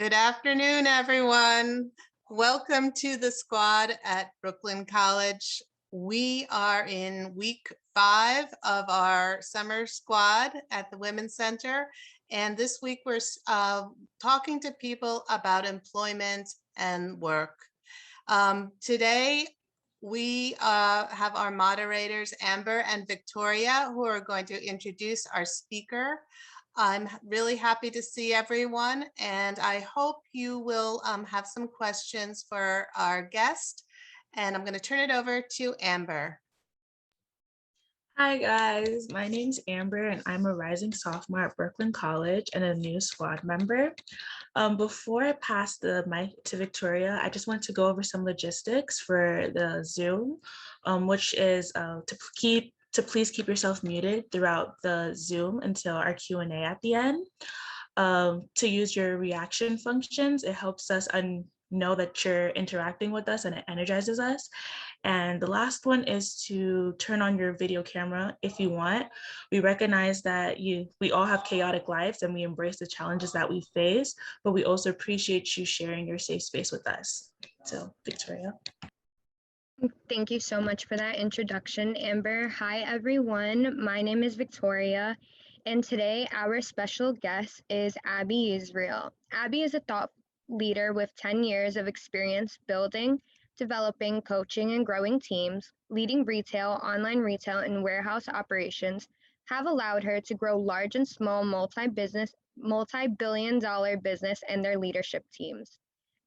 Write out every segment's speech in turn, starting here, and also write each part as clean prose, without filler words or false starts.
Good afternoon, everyone. Welcome to the squad at Brooklyn College. We are in week 5 of our summer squad at the Women's Center. And this week we're talking to people about employment and work. Today, we have our moderators, Amber and Victoria, who are going to introduce our speaker. I'm really happy to see everyone, and I hope you will have some questions for our guest. And I'm going to turn it over to Amber. Hi guys, my name's Amber and I'm a rising sophomore at Brooklyn College and a new squad member. Before I pass the mic to Victoria, I just want to go over some logistics for the Zoom, which is to please keep yourself muted throughout the Zoom until our Q&A at the end. To use your reaction functions, it helps us know that you're interacting with us and it energizes us. And the last one is to turn on your video camera if you want. We recognize that we all have chaotic lives and we embrace the challenges that we face, but we also appreciate you sharing your safe space with us. So, Victoria. Thank you so much for that introduction, Amber. Hi, everyone. My name is Victoria, and today our special guest is Abby Yisrael. Abby is a thought leader with 10 years of experience building, developing, coaching, and growing teams. Leading retail, online retail, and warehouse operations have allowed her to grow large and small multi-billion-dollar business and their leadership teams,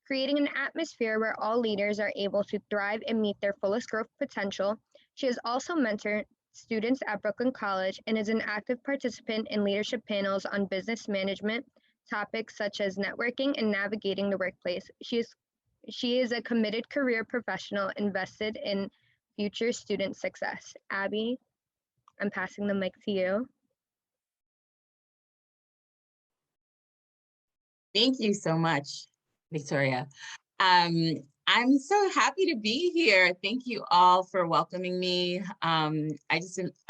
creating an atmosphere where all leaders are able to thrive and meet their fullest growth potential. She has also mentored students at Brooklyn College and is an active participant in leadership panels on business management topics such as networking and navigating the workplace. She is a committed career professional invested in future student success. Abby, I'm passing the mic to you. Thank you so much, Victoria. I'm so happy to be here. Thank you all for welcoming me. I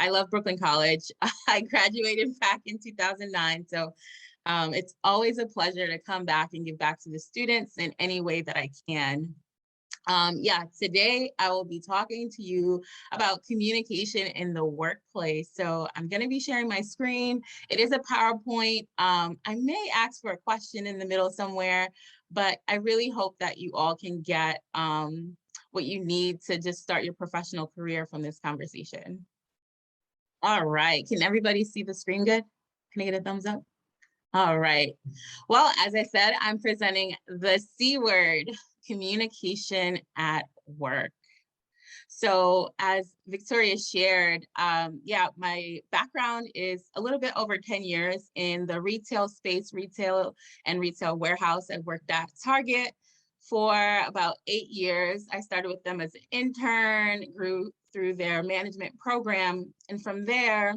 love Brooklyn College. I graduated back in 2009, so it's always a pleasure to come back and give back to the students in any way that I can. Today I will be talking to you about communication in the workplace. So I'm going to be sharing my screen. It is a PowerPoint. I may ask for a question in the middle somewhere, but I really hope that you all can get what you need to just start your professional career from this conversation. All right, can everybody see the screen good? Can I get a thumbs up? All right. Well, as I said, I'm presenting the C word, communication at work. So as Victoria shared, my background is a little bit over 10 years in the retail space, retail warehouse. I worked at Target for about 8 years. I started with them as an intern, grew through their management program, and from there,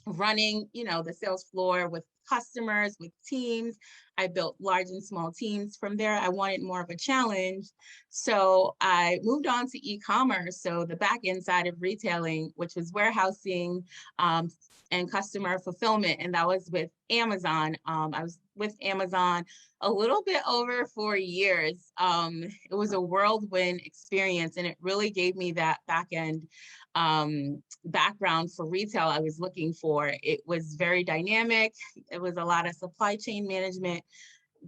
running, the sales floor with customers, with teams. I built large and small teams. From there, I wanted more of a challenge. So I moved on to e-commerce. So the back end side of retailing, which was warehousing and customer fulfillment. And that was with Amazon. I was with Amazon a little bit over 4 years. It was a whirlwind experience, and it really gave me that back end background for retail I was looking for. It was very dynamic. It was a lot of supply chain management,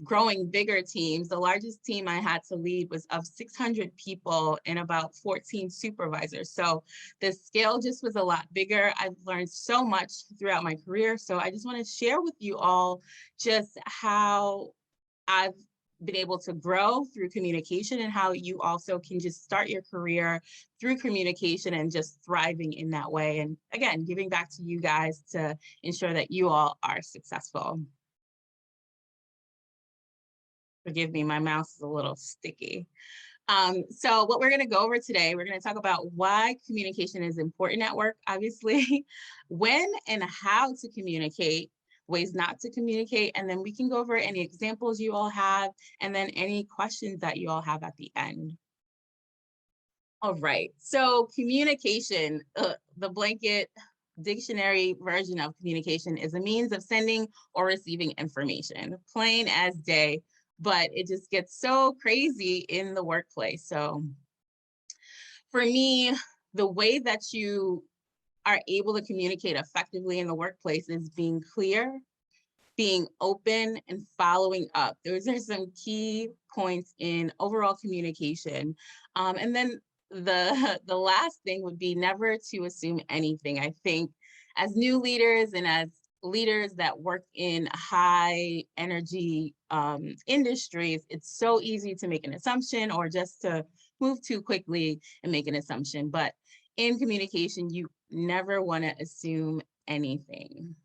growing bigger teams. The largest team I had to lead was of 600 people and about 14 supervisors. So the scale just was a lot bigger. I've learned so much throughout my career. So I just want to share with you all just how I've been able to grow through communication and how you also can just start your career through communication and just thriving in that way. And again, giving back to you guys to ensure that you all are successful. Forgive me, my mouse is a little sticky. So what we're going to go over today, we're going to talk about why communication is important at work, obviously, when and how to communicate, ways not to communicate, and then we can go over any examples you all have, and then any questions that you all have at the end. All right, so communication, the blanket dictionary version of communication is a means of sending or receiving information, plain as day. but it just gets so crazy in the workplace. So for me, the way that you are able to communicate effectively in the workplace is being clear, being open, and following up. Those are some key points in overall communication. And then the last thing would be never to assume anything. I think as new leaders and as leaders that work in high energy industries, it's so easy to make an assumption or just to move too quickly and make an assumption. But in communication, you never want to assume anything.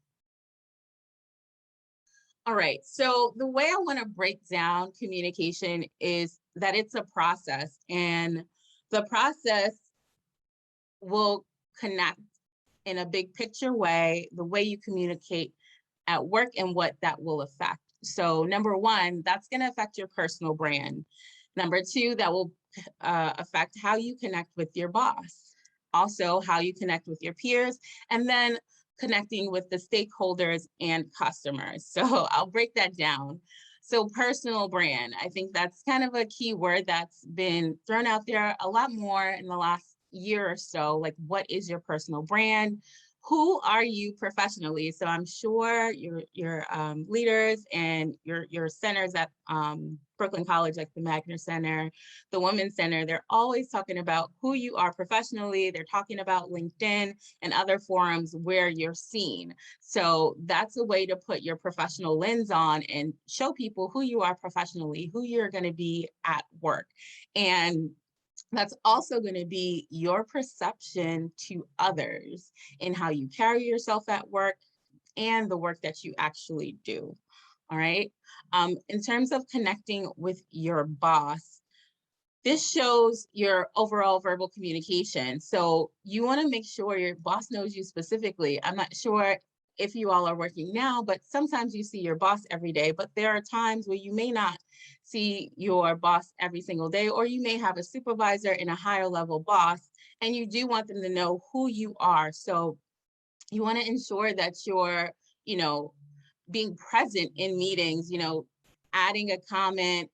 All right, so the way I want to break down communication is that it's a process, and the process will connect in a big picture way, the way you communicate at work and what that will affect. So number one, that's going to affect your personal brand. Number two, that will affect how you connect with your boss. Also, how you connect with your peers, and then connecting with the stakeholders and customers. So I'll break that down. So personal brand, I think that's kind of a key word that's been thrown out there a lot more in the last year or so. Like, what is your personal brand? Who are you professionally? So I'm sure your leaders and your centers at Brooklyn College, like the Magner Center, the Women's Center, they're always talking about who you are professionally. They're talking about LinkedIn and other forums where you're seen. So that's a way to put your professional lens on and show people who you are professionally, who you're going to be at work. And that's also going to be your perception to others in how you carry yourself at work and the work that you actually do. All right. In terms of connecting with your boss, this shows your overall verbal communication. So you want to make sure your boss knows you specifically. I'm not sure if you all are working now, but sometimes you see your boss every day, but there are times where you may not see your boss every single day, or you may have a supervisor and a higher level boss, and you do want them to know who you are. So you want to ensure that you're, being present in meetings, adding a comment,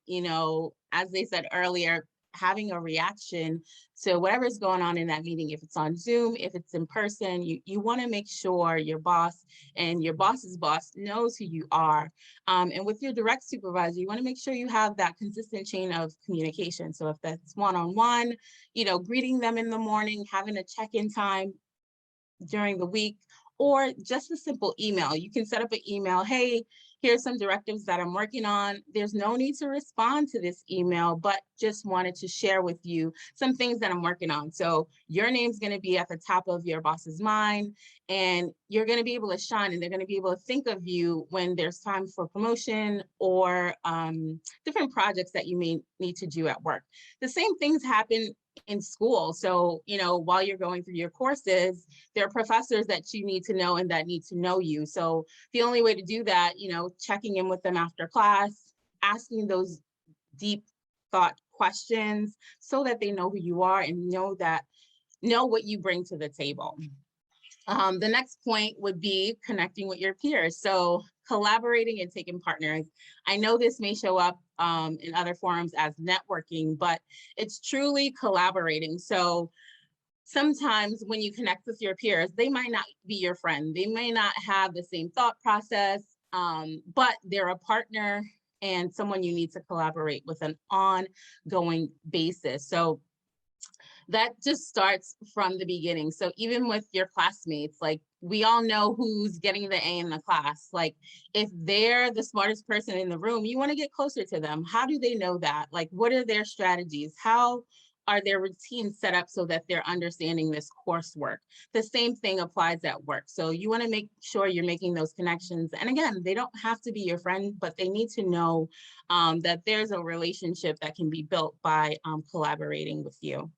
as they said earlier, having a reaction to whatever's going on in that meeting. If it's on Zoom, if it's in person, you want to make sure your boss and your boss's boss knows who you are. And with your direct supervisor, you want to make sure you have that consistent chain of communication. So if that's one-on-one, greeting them in the morning, having a check-in time during the week, or just a simple email. You can set up an email. Hey, here's some directives that I'm working on. There's no need to respond to this email, but just wanted to share with you some things that I'm working on. So your name's going to be at the top of your boss's mind, and you're going to be able to shine, and they're going to be able to think of you when there's time for promotion or different projects that you may need to do at work. The same things happen in school. So, while you're going through your courses, there are professors that you need to know and that need to know you. So the only way to do that, checking in with them after class, asking those deep thought questions so that they know who you are and know what you bring to the table. The next point would be connecting with your peers. So collaborating and taking partners. I know this may show up in other forums as networking, but it's truly collaborating. So sometimes when you connect with your peers, they might not be your friend. They may not have the same thought process, but they're a partner and someone you need to collaborate with an ongoing basis. So that just starts from the beginning. So even with your classmates, like, we all know who's getting the A in the class. Like, if they're the smartest person in the room, you want to get closer to them. How do they know that? Like, what are their strategies? How are their routines set up so that they're understanding this coursework? The same thing applies at work. So you want to make sure you're making those connections. And again, they don't have to be your friend, but they need to know that there's a relationship that can be built by collaborating with you.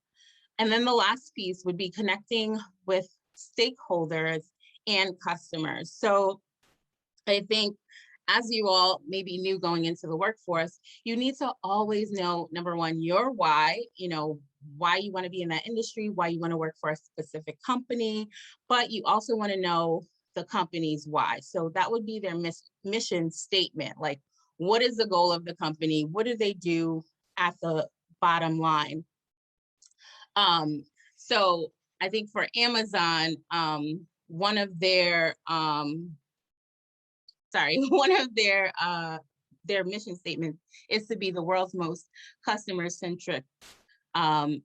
And then the last piece would be connecting with stakeholders and customers. So I think as you all may be new going into the workforce, you need to always know, number one, your why, why you want to be in that industry, why you want to work for a specific company, but you also want to know the company's why. So that would be their mission statement. Like, what is the goal of the company? What do they do at the bottom line? So I think for Amazon, one of their their mission statements is to be the world's most customer-centric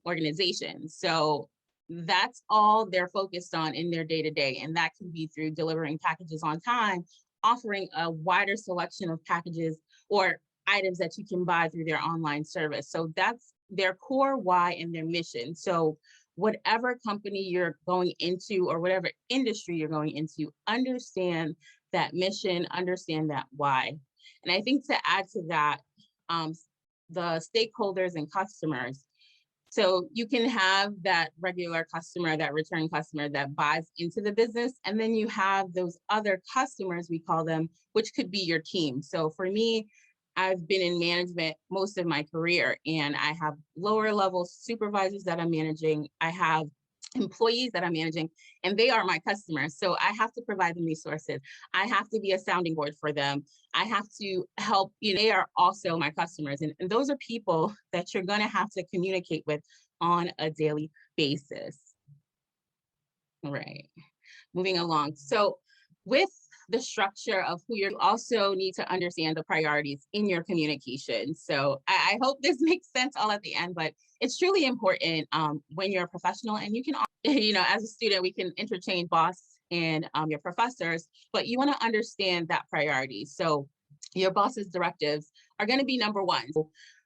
organization. So that's all they're focused on in their day-to-day, and that can be through delivering packages on time, offering a wider selection of packages or items that you can buy through their online service. So that's their core why and their mission. So whatever company you're going into or whatever industry you're going into, understand that mission, understand that why. And I think to add to that, the stakeholders and customers. So you can have that regular customer, that return customer that buys into the business, and then you have those other customers, we call them, which could be your team. So for me, I've been in management most of my career, and I have lower level supervisors that I'm managing. I have employees that I'm managing, and they are my customers. So I have to provide them resources. I have to be a sounding board for them. I have to help, they are also my customers. And those are people that you're gonna have to communicate with on a daily basis. All right, moving along. So with the structure of who you also need to understand the priorities in your communication. So I hope this makes sense all at the end, but it's truly important when you're a professional, and you can, as a student, we can interchange boss and your professors, but you want to understand that priority. So your boss's directives are going to be number one.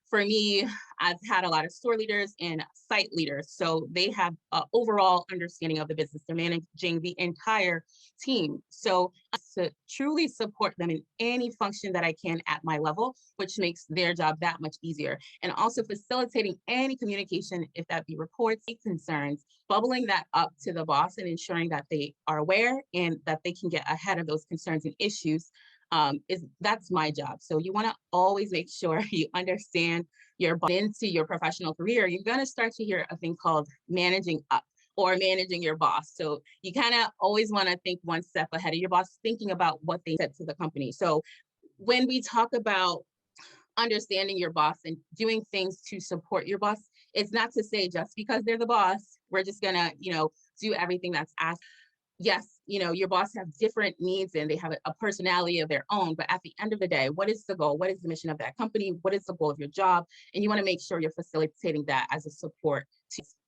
For me, I've had a lot of store leaders and site leaders, so they have an overall understanding of the business. They're managing the entire team. So to truly support them in any function that I can at my level, which makes their job that much easier. And also facilitating any communication, if that be reports, concerns, bubbling that up to the boss and ensuring that they are aware and that they can get ahead of those concerns and issues. That's my job. So you want to always make sure you understand into your professional career. You're going to start to hear a thing called managing up or managing your boss. So you kind of always want to think one step ahead of your boss, thinking about what they said to the company. So when we talk about understanding your boss and doing things to support your boss, it's not to say just because they're the boss, we're just gonna, do everything that's asked. Yes, your boss have different needs and they have a personality of their own, but at the end of the day, what is the goal? What is the mission of that company? What is the goal of your job? And you want to make sure you're facilitating that as a support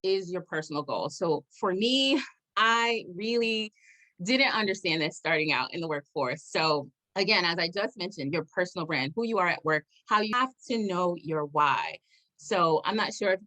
is your personal goal. So for me, I really didn't understand this starting out in the workforce. So again, as I just mentioned, your personal brand, who you are at work, how you have to know your why. So I'm not sure if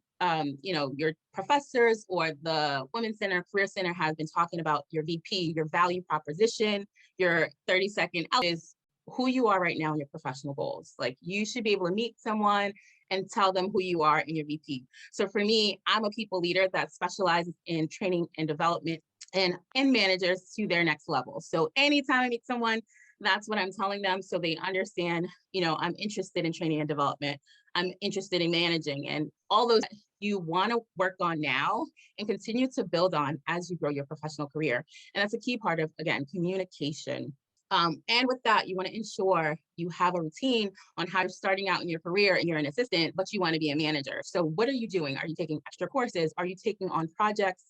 your professors or the Women's Center, Career Center has been talking about your VP, your value proposition, your 30-second is who you are right now in your professional goals. Like you should be able to meet someone and tell them who you are in your VP. So for me, I'm a people leader that specializes in training and development and managers to their next level. So anytime I meet someone, that's what I'm telling them so they understand, I'm interested in training and development. I'm interested in managing and all those you want to work on now and continue to build on as you grow your professional career. And that's a key part of, again, communication. And with that, you want to ensure you have a routine on how you're starting out in your career and you're an assistant, but you want to be a manager. So what are you doing? Are you taking extra courses? Are you taking on projects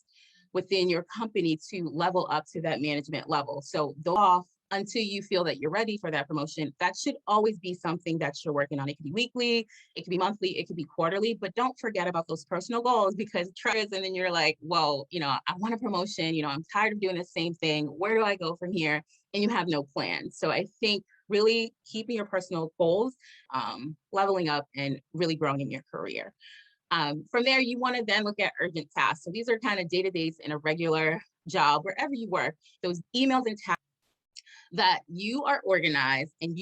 within your company to level up to that management level? So those off until you feel that you're ready for that promotion. That should always be something that you're working on. It could be weekly, it could be monthly, it could be quarterly, but don't forget about those personal goals because and then you're like, whoa, I want a promotion, I'm tired of doing the same thing. Where do I go from here? And you have no plan. So I think really keeping your personal goals, leveling up and really growing in your career. From there, you want to then look at urgent tasks. So these are kind of day-to-days in a regular job, wherever you work, those emails and tasks that you are organized and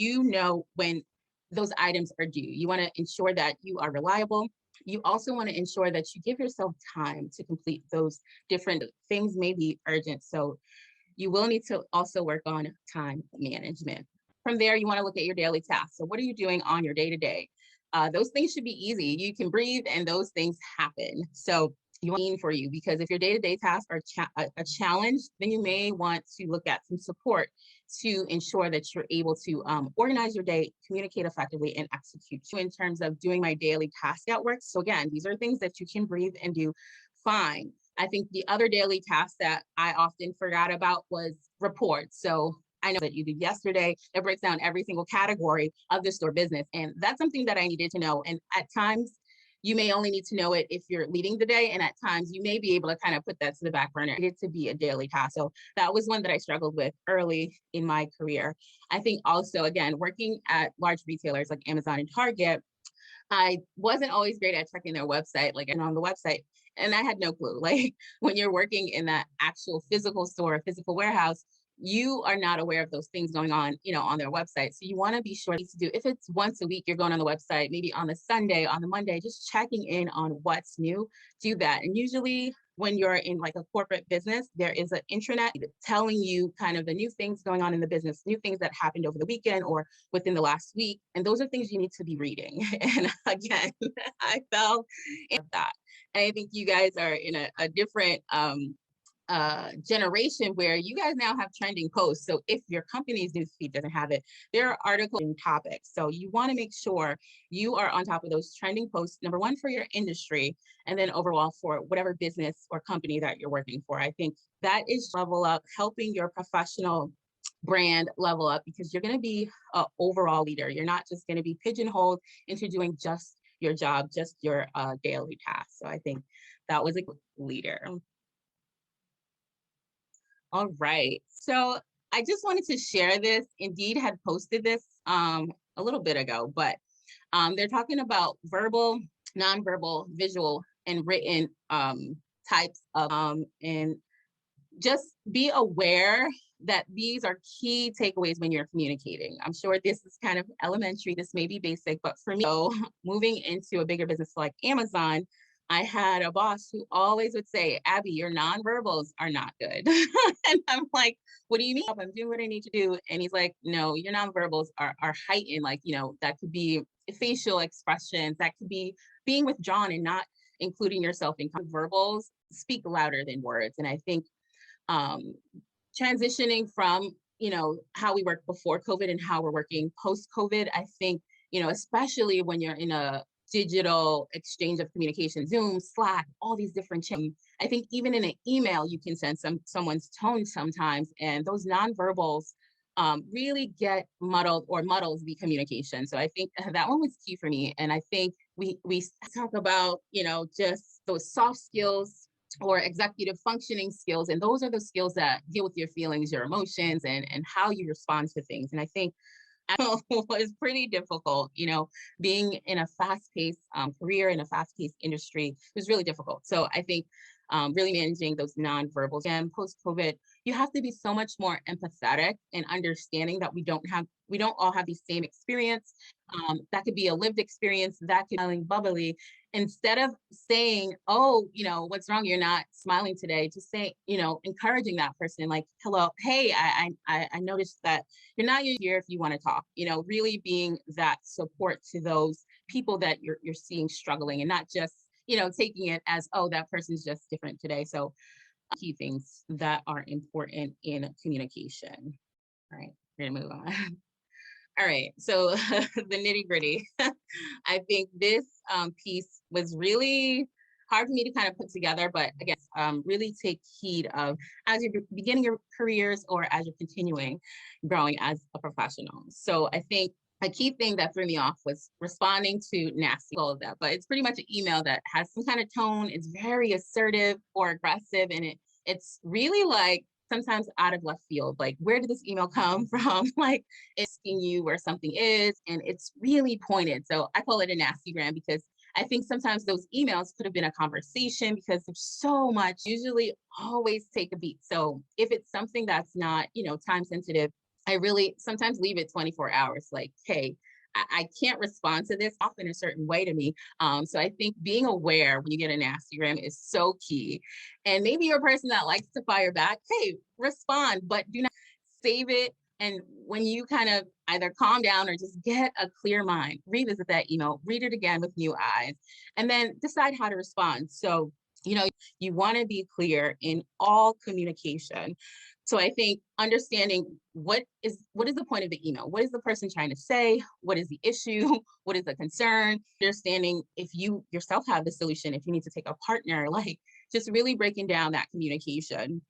when those items are due. You want to ensure that you are reliable. You also want to ensure that you give yourself time to complete those different things may be urgent. So you will need to also work on time management. From there, you want to look at your daily tasks. So what are you doing on your day-to-day? Those things should be easy. You can breathe and those things happen. So you want for you because if your day-to-day tasks are a challenge, then you may want to look at some support to ensure that you're able to organize your day, communicate effectively, and execute in terms of doing my daily task at work. So again, these are things that you can breathe and do fine. I think the other daily task that I often forgot about was reports. So I know that you did yesterday, it breaks down every single category of the store business. And that's something that I needed to know. And at times, you may only need to know it if you're leading the day. And at times you may be able to kind of put that to the back burner. It needed to be a daily task. So that was one that I struggled with early in my career. I think also, again, working at large retailers like Amazon and Target, I wasn't always great at checking their website, like and on the website. And I had no clue. Like when you're working in that actual physical store, physical warehouse, you are not aware of those things going on, on their website. So you want to be sure to do, if it's once a week, you're going on the website, maybe on the Sunday, on the Monday, just checking in on what's new, do that. And usually when you're in like a corporate business, there is an intranet telling you kind of the new things going on in the business, new things that happened over the weekend or within the last week. And those are things you need to be reading. And again, I fell in that. And I think you guys are in a different generation where you guys now have trending posts. So if your company's newsfeed doesn't have it, there are articles and topics. So you want to make sure you are on top of those trending posts, number one, for your industry, and then overall for whatever business or company that you're working for. I think that is level up, helping your professional brand level up, because you're going to be an overall leader. You're not just going to be pigeonholed into doing just your job, just your daily tasks. So I think that was a leader. All right, so I just wanted to share this. Indeed had posted this a little bit ago, but they're talking about verbal, nonverbal, visual, and written types of, and just be aware that these are key takeaways when you're communicating. I'm sure this is kind of elementary, this may be basic, but for me, so moving into a bigger business like Amazon, I had a boss who always would say, Abby, your nonverbals are not good. And I'm like, what do you mean? I'm doing what I need to do. And he's like, no, your nonverbals are heightened. Like, that could be facial expressions, that could be being withdrawn and not including yourself in verbals speak louder than words. And I think transitioning from, how we worked before COVID and how we're working post-COVID, I think, especially when you're in a digital exchange of communication, Zoom, Slack, all these different channels. I think even in an email, you can sense someone's tone sometimes, and those nonverbals really get muddled or muddles the communication. So I think that one was key for me. And I think we talk about, just those soft skills or executive functioning skills. And those are the skills that deal with your feelings, your emotions, and how you respond to things. And I think was pretty difficult, being in a fast-paced career, in a fast-paced industry, was really difficult. So I think really managing those nonverbals. And post-COVID, you have to be so much more empathetic and understanding that we don't all have the same experience. That could be a lived experience, that could be feeling bubbly. Instead of saying, oh, what's wrong? You're not smiling today. Just say, encouraging that person, like, hello, hey, I noticed that you're not here if you want to talk, really being that support to those people that you're seeing struggling, and not just, taking it as, oh, that person's just different today. So key things that are important in communication. All right, we're gonna move on. All right, so the nitty gritty. I think this piece was really hard for me to kind of put together, but again, really take heed of as you're beginning your careers or as you're continuing growing as a professional. So I think a key thing that threw me off was responding to nasty, all of that, but it's pretty much an email that has some kind of tone. It's very assertive or aggressive, and it's really like sometimes out of left field, like, where did this email come from? Like, asking you where something is, and it's really pointed. So I call it a nastygram, because I think sometimes those emails could have been a conversation, because there's so much, usually always take a beat. So if it's something that's not, time sensitive, I really sometimes leave it 24 hours, like, hey, I can't respond to this often a certain way to me. So I think being aware when you get a nastygram is so key. And maybe you're a person that likes to fire back, hey, respond, but do not save it. And when you kind of either calm down or just get a clear mind, revisit that email, read it again with new eyes, and then decide how to respond. So, you want to be clear in all communication. So I think understanding what is the point of the email? What is the person trying to say? What is the issue? What is the concern? Understanding if you yourself have the solution, if you need to take a partner, like just really breaking down that communication.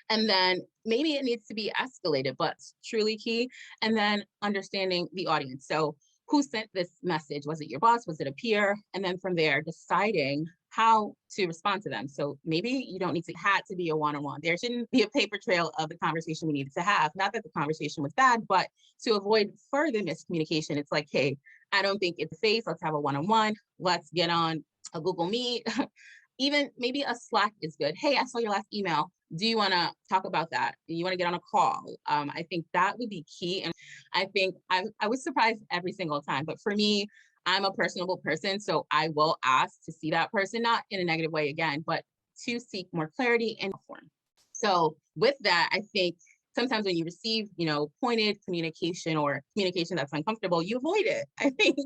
And then maybe it needs to be escalated, but truly key. And then understanding the audience. So who sent this message? Was it your boss? Was it a peer? And then from there, deciding how to respond to them. So maybe you don't need to have to be a one-on-one. There shouldn't be a paper trail of the conversation we needed to have. Not that the conversation was bad, but to avoid further miscommunication, it's like, hey, I don't think it's safe. Let's have a one-on-one. Let's get on a Google Meet. Even maybe a Slack is good. Hey, I saw your last email. Do you want to talk about that? Do you want to get on a call? I think that would be key. And I think I was surprised every single time. But for me, I'm a personable person. So I will ask to see that person, not in a negative way again, but to seek more clarity and form. So with that, I think sometimes when you receive, pointed communication or communication that's uncomfortable, you avoid it. I think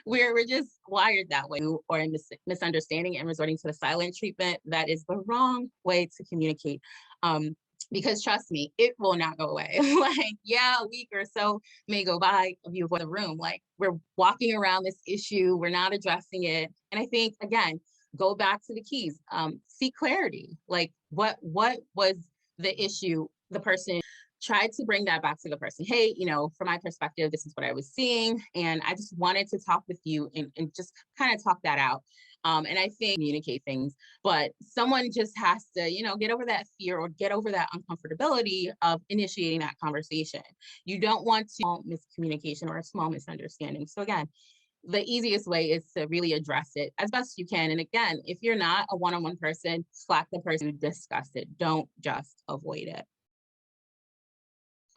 we're just wired that way, or in misunderstanding and resorting to the silent treatment. That is the wrong way to communicate. Because trust me, it will not go away. Like, yeah, a week or so may go by of you avoid the room. Like, we're walking around this issue, we're not addressing it. And I think, again, go back to the keys. Seek clarity. Like, what was the issue? The person tried to bring that back to the person. Hey, from my perspective, this is what I was seeing. And I just wanted to talk with you and just kind of talk that out. And I think communicate things, but someone just has to, get over that fear or get over that uncomfortability of initiating that conversation. You don't want to miscommunication or a small misunderstanding. So again, the easiest way is to really address it as best you can. And again, if you're not a one-on-one person, Slack the person to discuss it. Don't just avoid it.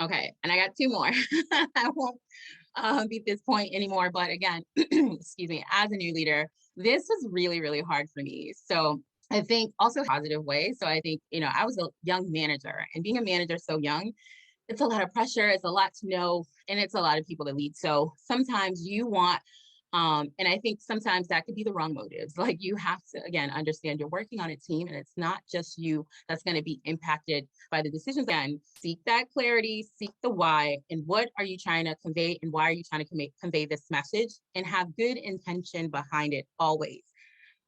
Okay, and I got two more. I won't beat this point anymore, but again, excuse me, as a new leader, this was really, really hard for me. So I think also a positive way. So I think, I was a young manager, and being a manager so young, it's a lot of pressure, it's a lot to know, and it's a lot of people to lead. So sometimes you want, and I think sometimes that could be the wrong motives. Like, you have to, again, understand you're working on a team and it's not just you that's going to be impacted by the decisions. Again, seek that clarity, seek the why, and what are you trying to convey and why are you trying to convey this message, and have good intention behind it always.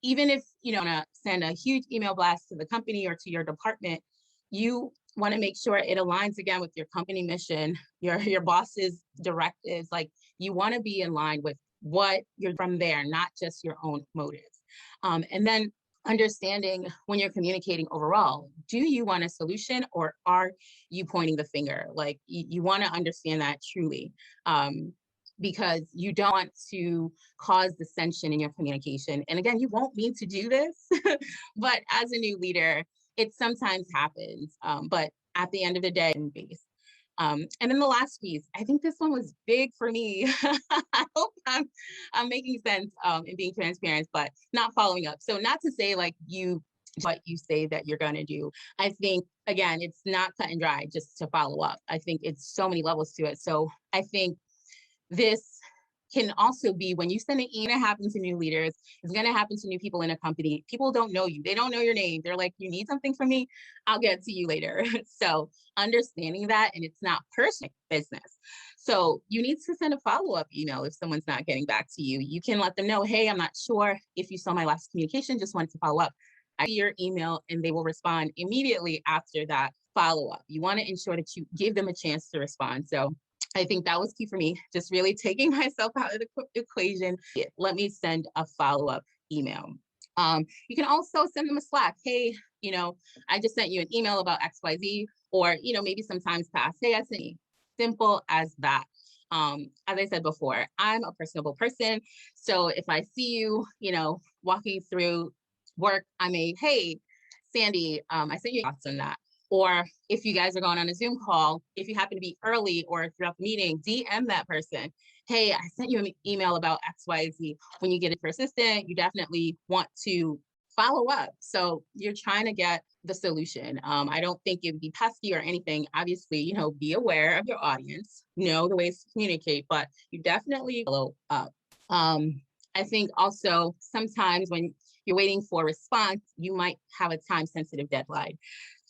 Even if you don't want to send a huge email blast to the company or to your department, you want to make sure it aligns again with your company mission, your boss's directives. Like, you want to be in line with what you're from there, not just your own motives. And then understanding when you're communicating overall, do you want a solution or are you pointing the finger? Like, you want to understand that truly, because you don't want to cause dissension in your communication. And again, you won't mean to do this, but as a new leader, it sometimes happens. But at the end of the day, and then the last piece, I think this one was big for me. I hope I'm making sense and being transparent, but not following up. So not to say like what you say that you're going to do. I think, again, it's not cut and dry just to follow up. I think it's so many levels to it. So I think this can also be when you send an email, happen to new leaders, it's going to happen to new people in a company. People don't know you. They don't know your name. They're like, you need something from me? I'll get to you later. So understanding that, and it's not personal business. So you need to send a follow-up email if someone's not getting back to you. You can let them know, hey, I'm not sure if you saw my last communication, just wanted to follow up. I see your email, and they will respond immediately after that follow-up. You want to ensure that you give them a chance to respond. So I think that was key for me, just really taking myself out of the equation. Let me send a follow-up email. You can also send them a Slack. Hey, I just sent you an email about XYZ, or, maybe sometimes past. Hey, I sent you. Simple as that. As I said before, I'm a personable person. So if I see you, walking through work, I may, hey, Sandy, I sent you thoughts on that. Or if you guys are going on a Zoom call, if you happen to be early or throughout the meeting, DM that person. Hey, I sent you an email about XYZ. When you get it persistent, you definitely want to follow up. So you're trying to get the solution. I don't think it'd be pesky or anything. Obviously, be aware of your audience, know the ways to communicate, but you definitely follow up. I think also sometimes when you're waiting for a response, you might have a time-sensitive deadline.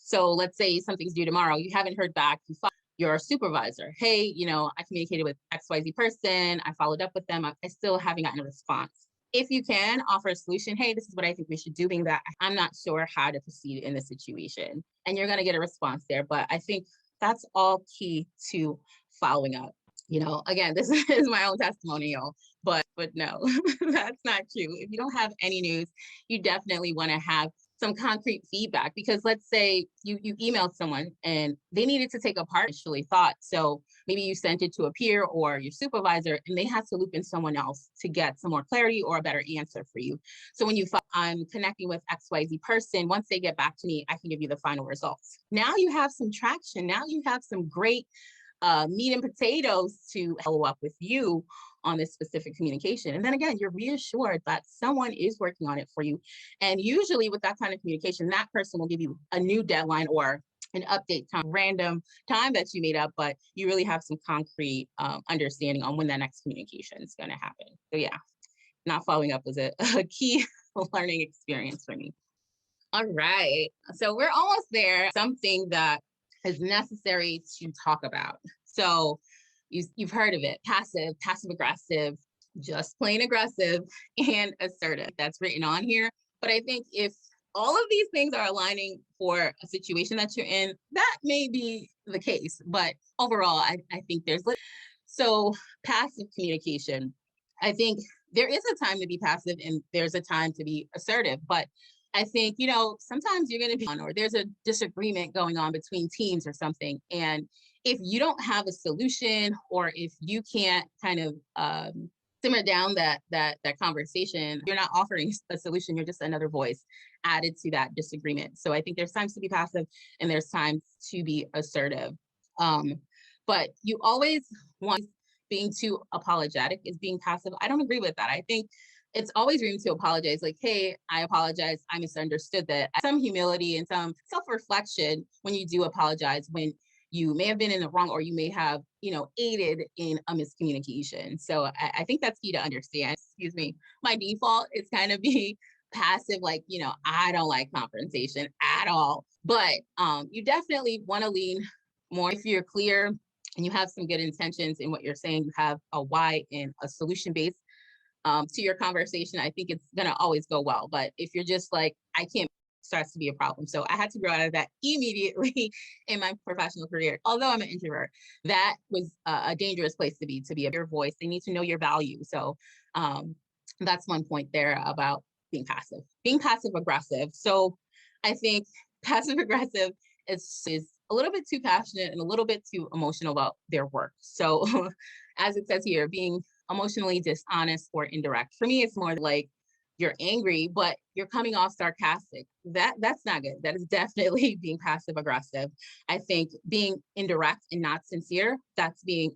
So let's say something's due tomorrow, you haven't heard back, you follow your supervisor. Hey, I communicated with XYZ person, I followed up with them, I still haven't gotten a response. If you can offer a solution, hey, this is what I think we should do, being that I'm not sure how to proceed in this situation. And you're going to get a response there. But I think that's all key to following up. Again, this is my own testimonial, but no, that's not true. If you don't have any news, you definitely want to have some concrete feedback, because let's say you emailed someone and they needed to take a part initially thought. So maybe you sent it to a peer or your supervisor and they had to loop in someone else to get some more clarity or a better answer for you. So when you thought, I'm connecting with XYZ person, once they get back to me, I can give you the final results. Now you have some traction. Now you have some great meat and potatoes to follow up with you on this specific communication. And then again, you're reassured that someone is working on it for you. And usually with that kind of communication, that person will give you a new deadline or an update time, random time that you made up, but you really have some concrete understanding on when that next communication is going to happen. So yeah, not following up was a key learning experience for me. All right, so we're almost there. Something that is necessary to talk about. So you've heard of it: passive aggressive, just plain aggressive, and assertive. That's written on here. But I think if all of these things are aligning for a situation that you're in, that may be the case. But overall, I think there's so passive communication. I think there is a time to be passive and there's a time to be assertive. But I think, sometimes you're going to be on, or there's a disagreement going on between teams or something. And if you don't have a solution, or if you can't kind of simmer down that conversation, you're not offering a solution, you're just another voice added to that disagreement. So I think there's times to be passive and there's times to be assertive. But you always want being too apologetic is being passive. I don't agree with that. I think it's always room to apologize. Like, hey, I apologize. I misunderstood that. Some humility and some self-reflection when you do apologize, when you may have been in the wrong, or you may have, aided in a miscommunication. So I think that's key to understand. Excuse me. My default is kind of be passive, like, I don't like confrontation at all. But you definitely want to lean more if you're clear and you have some good intentions in what you're saying. You have a why and a solution base to your conversation. I think it's going to always go well. But if you're just like, I can't, starts to be a problem. So I had to grow out of that immediately in my professional career. Although I'm an introvert, that was a dangerous place to be your voice. They need to know your value. So that's one point there about being passive aggressive. So I think passive aggressive is a little bit too passionate and a little bit too emotional about their work. So as it says here, being emotionally dishonest or indirect. For me, it's more like you're angry, but you're coming off sarcastic. That's not good. That is definitely being passive aggressive. I think being indirect and not sincere, that's being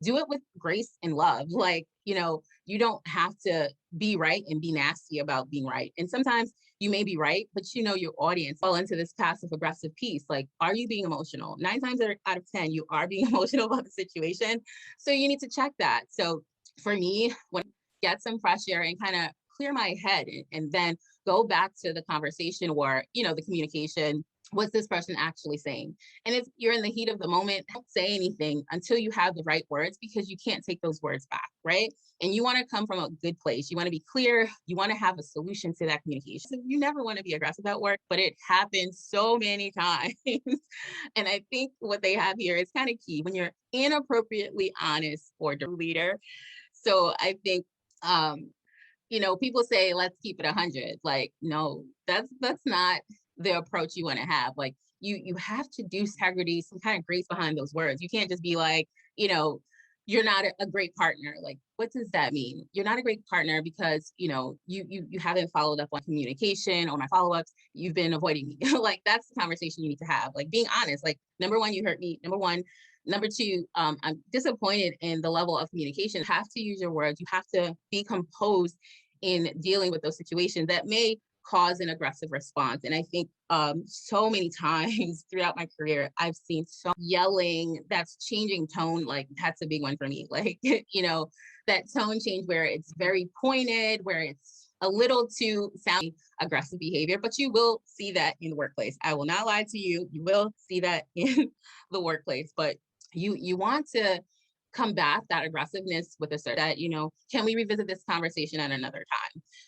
do it with grace and love. Like, you don't have to be right and be nasty about being right. And sometimes you may be right, but your audience fall into this passive aggressive piece. Like, are you being emotional? 9 times out of 10, you are being emotional about the situation. So you need to check that. So for me, when I get some fresh air and kind of clear my head and then go back to the conversation or, the communication, what's this person actually saying? And if you're in the heat of the moment, don't say anything until you have the right words, because you can't take those words back, right? And you want to come from a good place. You want to be clear. You want to have a solution to that communication. So you never want to be aggressive at work, but it happens so many times. And I think what they have here is kind of key when you're inappropriately honest or the leader. So I think, people say, let's keep it 100. Like, no, that's not the approach you want to have. Like, you have to do integrity, some kind of grace behind those words. You can't just be like, you're not a great partner. Like, what does that mean? You're not a great partner because, you haven't followed up on communication or my follow-ups. You've been avoiding me. Like, that's the conversation you need to have. Like, being honest, like, number one, you hurt me. Number one. Number two, I'm disappointed in the level of communication. You have to use your words. You have to be composed in dealing with those situations that may cause an aggressive response. And I think so many times throughout my career, I've seen so yelling that's changing tone. Like, that's a big one for me. Like, that tone change where it's very pointed, where it's a little too sound aggressive behavior, but you will see that in the workplace. I will not lie to you. You will see that in the workplace, but you want to combat that aggressiveness with a certain that, can we revisit this conversation at another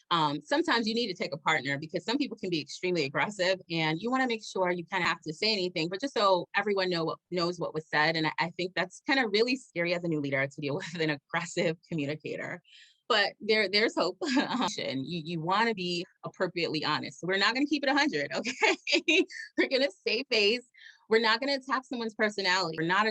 time? Sometimes you need to take a partner because some people can be extremely aggressive and you want to make sure you kind of have to say anything, but just so everyone knows what was said. And I think that's kind of really scary as a new leader to deal with an aggressive communicator. But there's hope. You want to be appropriately honest. So we're not going to keep it 100, okay? We're going to save face. We're not going to attack someone's personality. We're not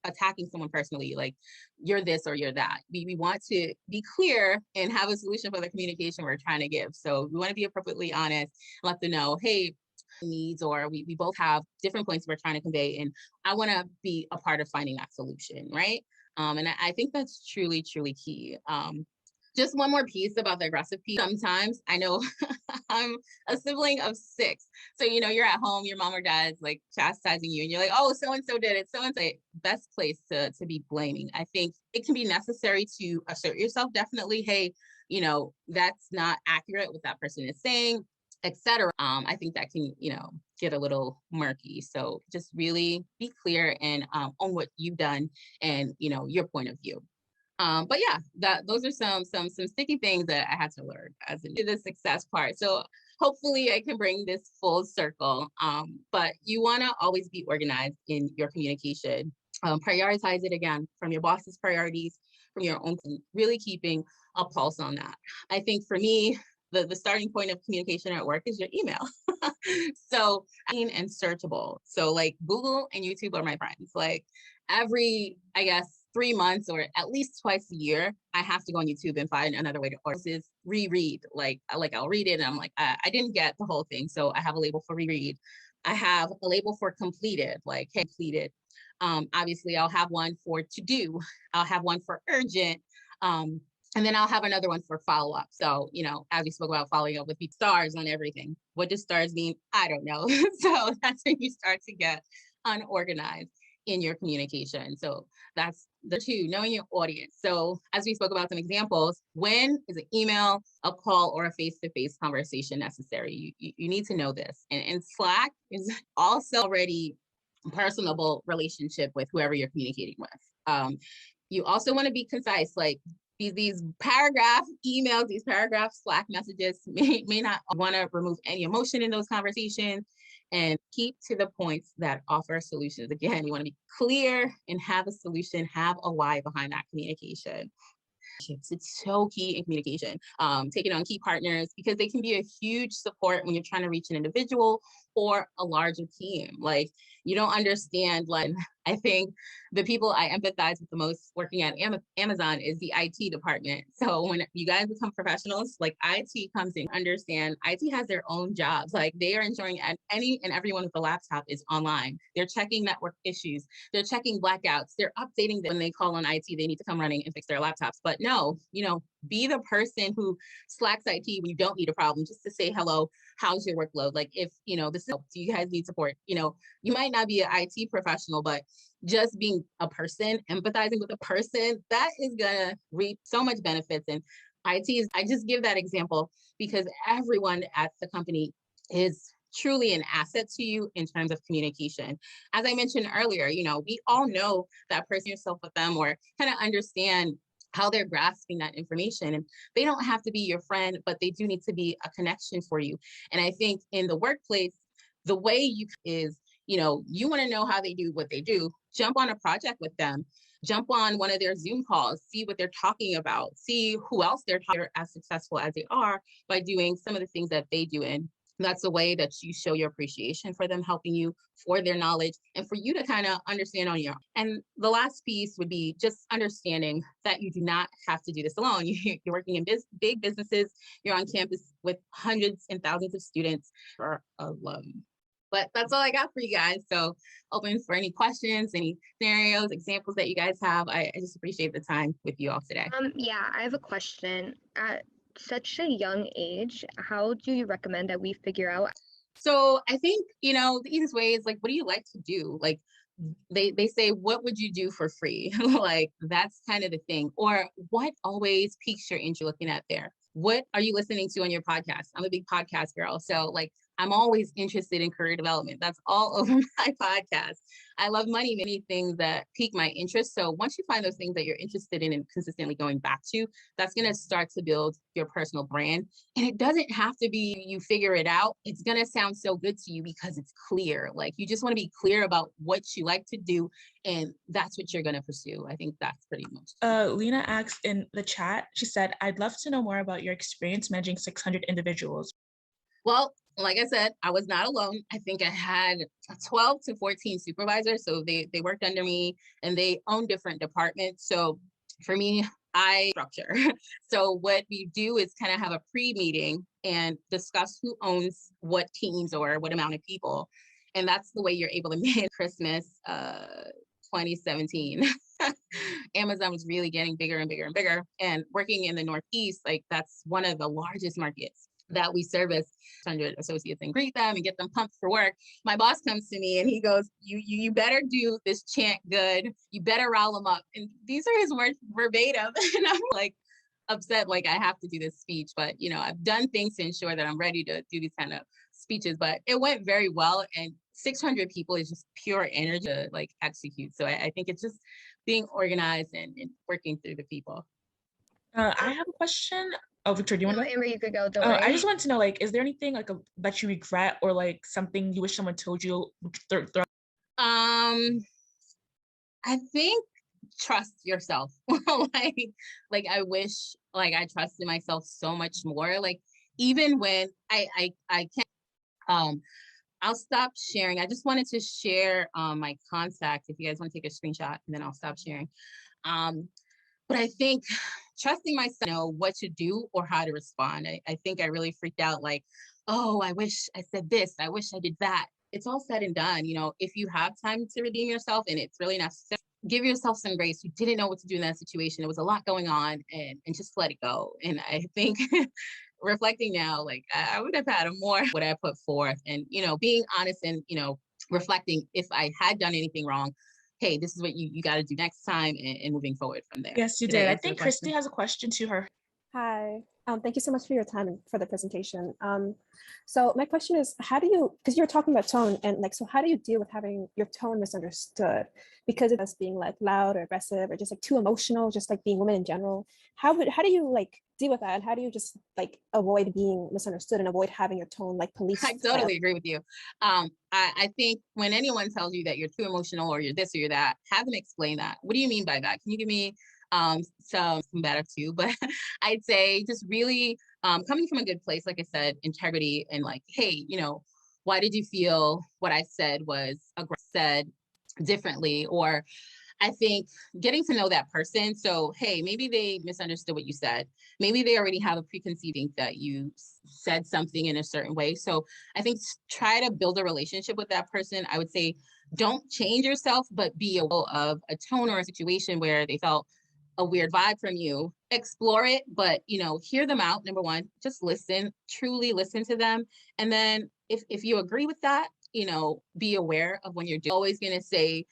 attacking someone personally, like you're this or you're that. We want to be clear and have a solution for the communication we're trying to give. So we want to be appropriately honest and let them know, hey, needs, or we both have different points we're trying to convey. And I want to be a part of finding that solution, right? And I think that's truly, truly key. Just one more piece about the aggressive piece. Sometimes I know I'm a sibling of 6. So, you're at home, your mom or dad's like chastising you and you're like, oh, so-and-so did it. So-and-so, best place to be blaming. I think it can be necessary to assert yourself. Definitely, hey, that's not accurate what that person is saying, etc. I think that can, get a little murky. So just really be clear and on what you've done and, your point of view. But yeah, those are some sticky things that I had to learn as into the success part. So hopefully I can bring this full circle. But you want to always be organized in your communication. Prioritize it again from your boss's priorities, from your own, really keeping a pulse on that. I think for me, the starting point of communication at work is your email. So, and searchable. So like Google and YouTube are my friends. Like every, I guess, 3 months or at least twice a year, I have to go on YouTube and find another way to is reread. Like I'll read it and I'm like, I didn't get the whole thing. So I have a label for reread. I have a label for completed, like hey, completed. Obviously I'll have one for to do. I'll have one for urgent. And then I'll have another one for follow-up. So, as we spoke about following up with stars on everything. What does stars mean? I don't know. So that's when you start to get unorganized in your communication. So that's the 2, knowing your audience. So as we spoke about some examples, when is an email, a call, or a face-to-face conversation necessary? You need to know this. And Slack is also already a personable relationship with whoever you're communicating with. You also want to be concise, like these paragraph emails, these paragraph Slack messages may not want to remove any emotion in those conversations and keep to the points that offer solutions. Again, you want to be clear and have a solution, have a why behind that communication. It's so key in communication. Taking on key partners because they can be a huge support when you're trying to reach an individual or a larger team. Like you don't understand, like I think the people I empathize with the most working at Amazon is the IT department. So when you guys become professionals, like IT comes in, understand IT has their own jobs. Like they are ensuring any and everyone with a laptop is online. They're checking network issues. They're checking blackouts. They're updating them when they call on IT, they need to come running and fix their laptops. But no, be the person who slacks IT when you don't need a problem, just to say hello. How's your workload? Like if, this is, do you guys need support? You might not be an IT professional, but just being a person, empathizing with a person, that is gonna reap so much benefits. And IT is, I just give that example because everyone at the company is truly an asset to you in terms of communication. As I mentioned earlier, we all know that person yourself with them or kind of understand how they're grasping that information. And they don't have to be your friend, but they do need to be a connection for you. And I think in the workplace, the way is, you want to know how they do what they do, jump on a project with them, jump on one of their Zoom calls, see what they're talking about, see who else they're as successful as they are by doing some of the things that they do. And that's a way that you show your appreciation for them, helping you, for their knowledge, and for you to kind of understand on your own. And the last piece would be just understanding that you do not have to do this alone. You're working in big businesses, you're on campus with hundreds and thousands of students or alum. But that's all I got for you guys. So open for any questions, any scenarios, examples that you guys have. I just appreciate the time with you all today. Yeah, I have a question. At such a young age, how do you recommend that we figure out? So I think, the easiest way is like, what do you like to do? Like they say, what would you do for free? Like that's kind of the thing. Or what always piques your interest looking at there? what are you listening to on your podcast? I'm a big podcast girl. So like, I'm always interested in career development. That's all over my podcast. I love money, many things that pique my interest. So once you find those things that you're interested in and consistently going back to, that's going to start to build your personal brand. And it doesn't have to be you figure it out. It's going to sound so good to you because it's clear. Like you just want to be clear about what you like to do. And that's what you're going to pursue. I think that's pretty much. Lena asked in the chat, she said, I'd love to know more about your experience managing 600 individuals. Well, like I said, I was not alone. I think I had 12 to 14 supervisors. So they worked under me and they own different departments. So for me, I structure. So what we do is kind of have a pre-meeting and discuss who owns what teams or what amount of people. And that's the way you're able to manage Christmas 2017. Amazon was really getting bigger and bigger and bigger. And working in the Northeast, like that's one of the largest markets that we service 100 associates and greet them and get them pumped for work. My boss comes to me and he goes, you better do this chant good. You better rile them up. And these are his words verbatim. And I'm like upset, like I have to do this speech, but you know, I've done things to ensure that I'm ready to do these kind of speeches, but it went very well. And 600 people is just pure energy to like execute. So I think it's just being organized and working through the people. I have a question. Oh, Victoria, do you want to go? Amber, you could go. Don't worry. I just want to know, like, is there anything like that you regret or like something you wish someone told you? I think trust yourself. like I wish like I trusted myself so much more. Like even when I can't, I'll stop sharing. I just wanted to share my contact if you guys want to take a screenshot and then I'll stop sharing. But I think trusting myself, know what to do or how to respond. I think I really freaked out like, oh, I wish I said this. I wish I did that. It's all said and done. You know, if you have time to redeem yourself and it's really necessary, give yourself some grace. You didn't know what to do in that situation. There was a lot going on and just let it go. And I think reflecting now, like I would have had more what I put forth and, you know, being honest and, you know, reflecting if I had done anything wrong. Hey, this is what you got to do next time and moving forward from there. Yes, you did. I think Christy has a question to her. Hi, thank you so much for your time and for the presentation. So my question is, how do you, because you're talking about tone and like, so how do you deal with having your tone misunderstood because of us being like loud or aggressive or just like too emotional, just like being women in general? How do you like deal with that? And how do you just like avoid being misunderstood and avoid having your tone like police? I totally agree with you. I think when anyone tells you that you're too emotional or you're this or you're that, have them explain that. What do you mean by that? Can you give me some better too? But I'd say just really coming from a good place, like I said, integrity and like, hey, you know, why did you feel what I said was said differently? Or I think getting to know that person. So, hey, maybe they misunderstood what you said. Maybe they already have a preconceiving that you said something in a certain way. So I think try to build a relationship with that person. I would say don't change yourself, but be aware of a tone or a situation where they felt a weird vibe from you. Explore it, but, you know, hear them out. Number one, just listen, truly listen to them. And then if you agree with that, you know, be aware of when you're always going to say,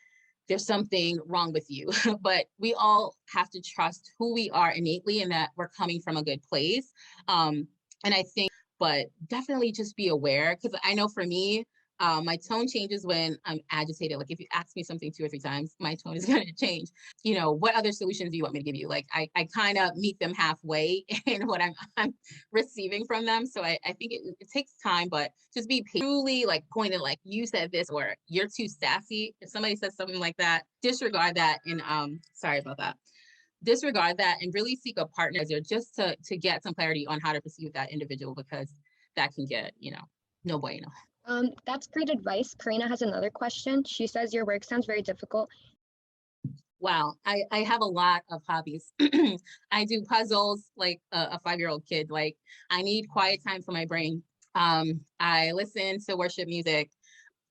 there's something wrong with you, but we all have to trust who we are innately and that we're coming from a good place. And I think, but definitely just be aware because I know for me, my tone changes when I'm agitated. Like if you ask me something 2 or 3 times, my tone is going to change. You know, what other solutions do you want me to give you? Like I kind of meet them halfway in what I'm receiving from them. So I think it takes time, but just be truly like pointed, like you said this, or you're too sassy. If somebody says something like that, disregard that. And sorry about that. Disregard that and really seek a partner just to get some clarity on how to proceed with that individual, because that can get, you know, no bueno. That's great advice. Karina has another question. She says your work sounds very difficult. Wow, I have a lot of hobbies. I do puzzles like a 5-year-old kid. Like I need quiet time for my brain. I listen to worship music,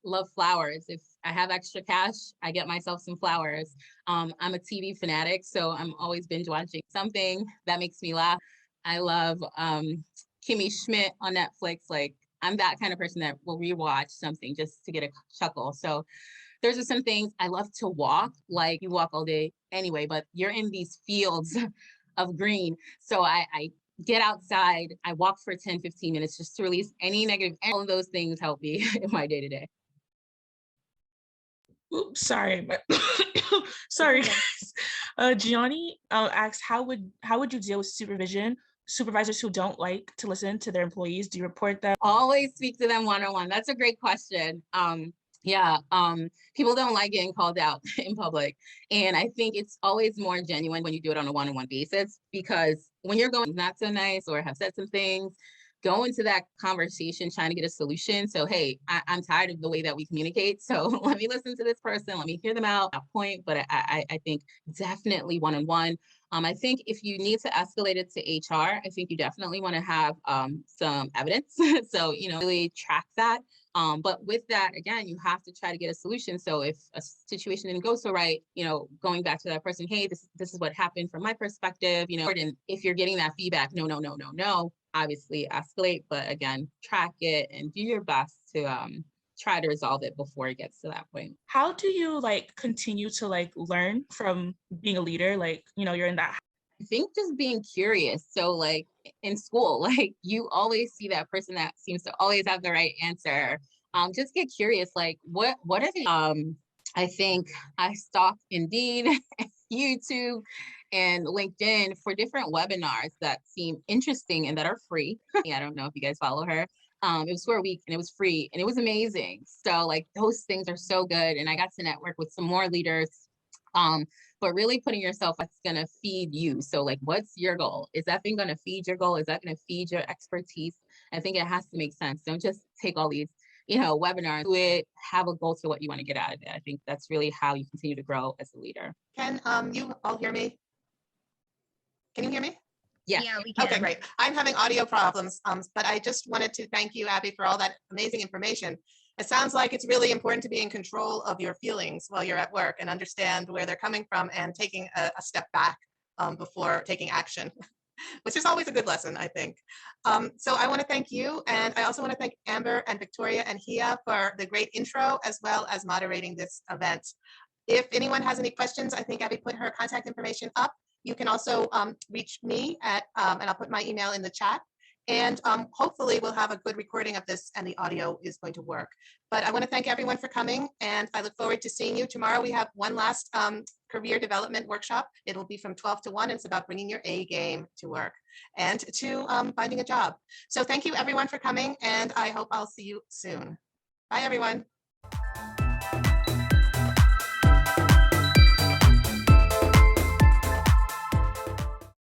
love flowers. If I have extra cash, I get myself some flowers. I'm a TV fanatic, so I'm always binge watching something that makes me laugh. I love Kimmy Schmidt on Netflix. Like I'm that kind of person that will rewatch something just to get a chuckle. So there's just some things. I love to walk, like you walk all day anyway, but you're in these fields of green. So I get outside. I walk for 10, 15 minutes just to release any negative. All of those things help me in my day to day. Oops, sorry, but sorry, guys. Gianni asks, how would you deal with supervisors who don't like to listen to their employees? Do you report them? Always speak to them one-on-one. That's a great question. People don't like getting called out in public. And I think it's always more genuine when you do it on a one-on-one basis, because when you're going not so nice or have said some things, go into that conversation trying to get a solution. So, hey, I'm tired of the way that we communicate. So let me listen to this person. Let me hear them out at that point. But I think definitely one-on-one. I think if you need to escalate it to HR, I think you definitely want to have some evidence. So, really track that. But with that, again, you have to try to get a solution. So if a situation didn't go so right, going back to that person, hey, this is what happened from my perspective, and if you're getting that feedback, no, obviously escalate, but again, track it and do your best to try to resolve it before it gets to that point. How do you continue to learn from being a leader? You're in that. I think just being curious. So in school, you always see that person that seems to always have the right answer. Just get curious, what are they? I think I stalk Indeed, YouTube, and LinkedIn for different webinars that seem interesting and that are free. I don't know if you guys follow her. It was for a week and it was free and it was amazing. So those things are so good. And I got to network with some more leaders. But really putting yourself, what's going to feed you. So what's your goal? Is that thing going to feed your goal? Is that going to feed your expertise? I think it has to make sense. Don't just take all these, webinars, do it, have a goal to what you want to get out of it. I think that's really how you continue to grow as a leader. Can you all hear me? Can you hear me? Yeah, we can. Okay, great. I'm having audio problems, but I just wanted to thank you, Abby, for all that amazing information. It sounds like it's really important to be in control of your feelings while you're at work and understand where they're coming from and taking a step back before taking action, which is always a good lesson, I think. So I want to thank you. And I also want to thank Amber and Victoria and Hia for the great intro, as well as moderating this event. If anyone has any questions, I think Abby put her contact information up. You can also reach me at, and I'll put my email in the chat. And hopefully we'll have a good recording of this and the audio is going to work. But I want to thank everyone for coming and I look forward to seeing you tomorrow. We have one last career development workshop. It'll be from 12 to 1. It's about bringing your A game to work and to finding a job. So thank you everyone for coming and I hope I'll see you soon. Bye everyone.